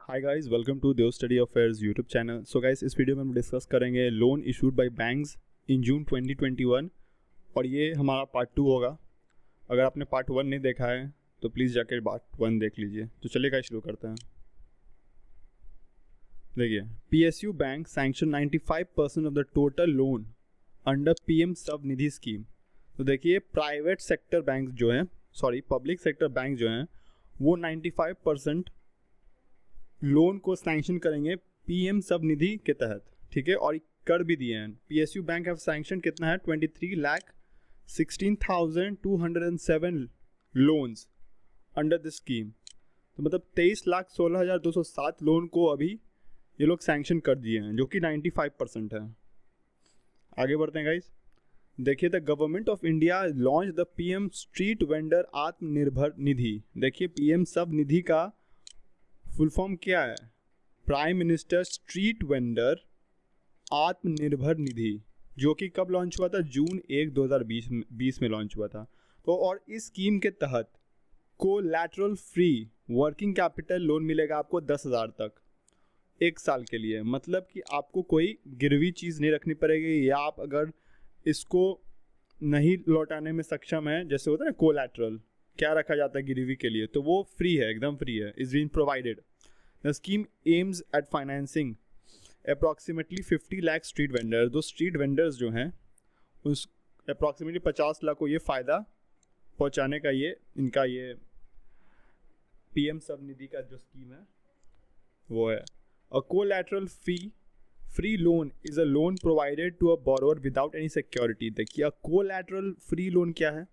Hi guys, welcome to Dev study affairs YouTube channel. So guys, इस video में हम discuss करेंगे loan issued by banks in June 2021 और ये हमारा पार्ट 2 होगा। अगर आपने पार्ट 1 नहीं देखा है तो प्लीज़ जाकर पार्ट 1 देख लीजिए। तो चलिए गाइस शुरू करते हैं। देखिए, PSU bank sanction 95% of the total loan under PM Svanidhi scheme. तो देखिए, प्राइवेट सेक्टर बैंक जो हैं, पब्लिक सेक्टर बैंक जो हैं, वो 95% लोन को सैंक्शन करेंगे PM स्वनिधि के तहत, ठीक है। और कर भी दिए हैं। PSU बैंक हैव सैंक्शन कितना है, 23,16,207 लोन्स अंडर दिस स्कीम। तो मतलब 23,16,207 लोन को अभी ये लोग सैंक्शन कर दिए हैं, जो कि 95% है। आगे बढ़ते हैं गाइस। देखिए, the government of India launch the PM street vendor Atmanirbhar Nidhi. देखिए, PM स्वनिधि का फुल फॉर्म क्या है? Prime minister street vendor Atmanirbhar Nidhi, जो कि कब लॉन्च हुआ था? जून 1, 2020 में लॉन्च हुआ था। तो और इस स्कीम के तहत collateral free working capital loan मिलेगा आपको 10,000 तक 1 साल के लिए। मतलब कि आपको कोई गिरवी चीज़ नहीं रखनी पड़ेगी, या आप अगर इसको नहीं लौटाने में सक्षम है, जैसे होता है ना कोलैटरल, क्या रखा जाता है गिरवी के लिए, तो वो फ्री है, एकदम फ्री है। Is been provided. The scheme aims at financing approximately 50 lakh street vendor. दो स्ट्रीट वेंडर्स जो हैं, उस अप्रॉक्सीमेटली 50 लाख को ये फ़ायदा पहुंचाने का ये इनका ये PM स्वनिधि का जो स्कीम है वो है। A collateral free loan is a loan provided to a borrower without any security. देखिए, अ कोलैटरल फ्री लोन क्या है?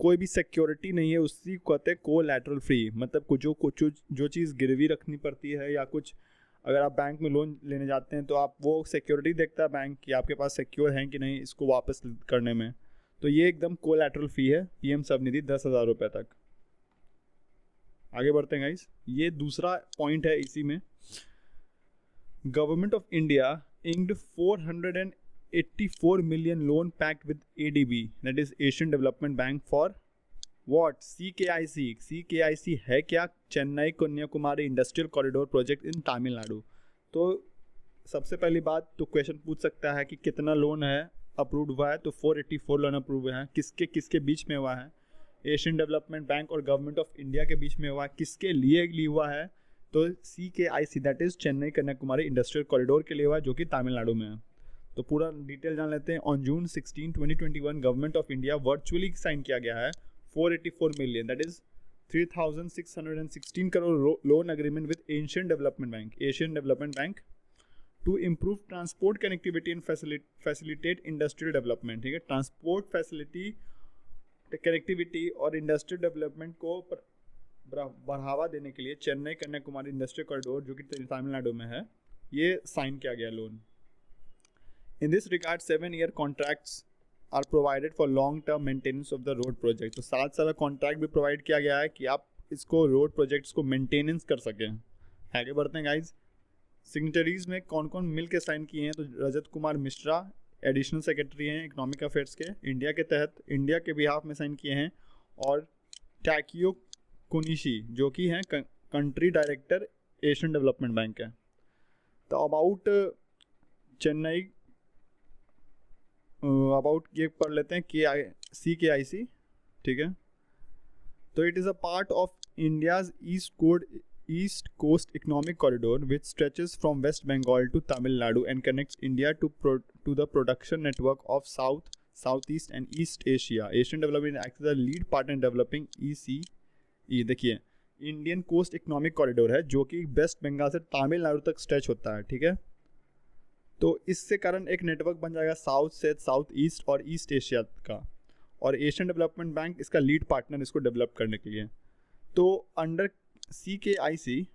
कोई भी सिक्योरिटी नहीं है, उसी को कहते हैं कोलैटरल फ्री। मतलब कुछ जो चीज़ गिरवी रखनी पड़ती है, या कुछ अगर आप बैंक में लोन लेने जाते हैं तो आप वो सिक्योरिटी देखता है बैंक कि आपके पास सिक्योर है कि नहीं इसको वापस करने में। तो ये एकदम कोलैटरल फ्री है PM स्वनिधि 10,000 रुपये तक। आगे बढ़ते हैं गाइस। ये दूसरा पॉइंट है इसी में। Government of India inked 484 million loan pact with ADB, that is Asian Development Bank, for what? CKIC। CKIC है क्या? Chennai Kanyakumari industrial corridor project in Tamil Nadu. तो सबसे पहली बात तो क्वेश्चन पूछ सकता है कि कितना लोन है अप्रूव हुआ है? तो 484 लोन अप्रूव हुए हैं। किसके बीच में हुआ है? एशियन डेवलपमेंट बैंक और गवर्नमेंट ऑफ इंडिया के बीच में हुआ है। किसके लिए हुआ है? तो CKIC, that is Chennai Kanyakumari industrial corridor के लिए हुआ है, जो कि तमिलनाडु में है। तो पूरा डिटेल जान लेते हैं। On June 16, 2021 government of India virtually sign किया गया है 484 million, that is 3,616 crore loan agreement with Asian development bank to improve transport connectivity and facilitate industrial development. ठीक है, ट्रांसपोर्ट फैसिलिटी, कनेक्टिविटी और इंडस्ट्रियल डेवलपमेंट को बढ़ावा देने के लिए चेन्नई कन्याकुमारी इंडस्ट्रियल कॉरिडोर, जो कि तमिलनाडु में है, ये साइन किया गया loan. In this regard, 7-year contracts are provided for long-term maintenance of the road project। तो 7 साल का कॉन्ट्रैक्ट भी प्रोवाइड किया गया है कि आप इसको रोड प्रोजेक्ट्स को मेंटेनेंस कर सकें। आगे बढ़ते हैं गाइज। सिग्नेटरीज में कौन कौन मिल के साइन किए हैं? तो रजत कुमार मिश्रा एडिशनल सेक्रेटरी हैं इकोनॉमिक अफेयर्स के, इंडिया के तहत, इंडिया के बिहाफ में साइन किए हैं। और टैकियो कोनिशी, जो कि हैं country director Asian development bank है। तो अबाउट चेन्नई अबाउट ये पढ़ लेते हैं CKIC। ठीक है, तो it is a part of India's east coast economic corridor which stretches from West Bengal to Tamil Nadu and connects India to the production network of south east and east Asia. Asian development act the lead partner developing ECE। देखिए, Indian coast economic corridor है, जो कि waste Bengal से तमिलनाडु तक stretch होता है। ठीक है, तो इससे कारण एक नेटवर्क बन जाएगा साउथ से साउथ ईस्ट और ईस्ट एशिया का, और एशियन डेवलपमेंट बैंक इसका लीड पार्टनर इसको डेवलप करने के लिए। तो under CKIC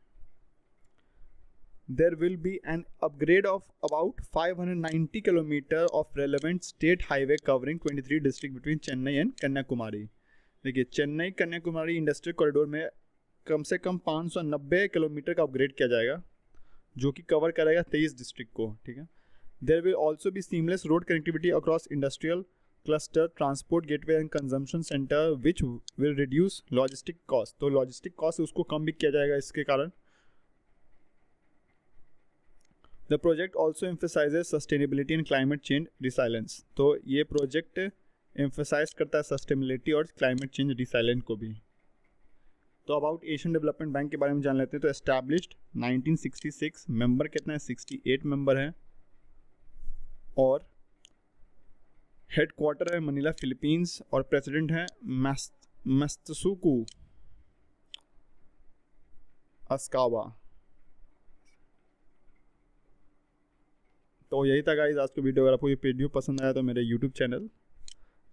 there will be an upgrade of about 590 kilometre of relevant state highway covering 23 district between Chennai and Kanyakumari. देखिए, चेन्नई कन्याकुमारी इंडस्ट्रियल कॉरिडोर में कम से कम 590 किलोमीटर का अपग्रेड किया जाएगा, जो कि कवर करेगा 23 डिस्ट्रिक्ट को। ठीक है, there will also be seamless road connectivity across industrial cluster, transport gateway and consumption centre which will reduce logistic cost. तो लॉजिस्टिक कॉस्ट उसको कम भी किया जाएगा इसके कारण। The project also emphasises sustainability and climate change resilience. तो ये प्रोजेक्ट एम्फेसाइज करता है सस्टेनेबिलिटी और क्लाइमेट चेंज रिसाइलेंस को भी। तो अबाउट एशियन डेवलपमेंट बैंक के बारे में जान लेते हैं। तो एस्टैब्लिश्ड 1966, मेंबर कितना है 68 मेंबर है, और हेड क्वार्टर है मनीला फिलीपींस, और प्रेसिडेंट है मत्सुको अस्कावा। तो यही था गाइस आज का वीडियो। अगर आपको ये वीडियो पसंद आया तो मेरे यूट्यूब चैनल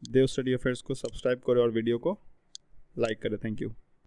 देव स्टडी अफेयर्स को सब्सक्राइब करें और वीडियो को लाइक करें। Thank you.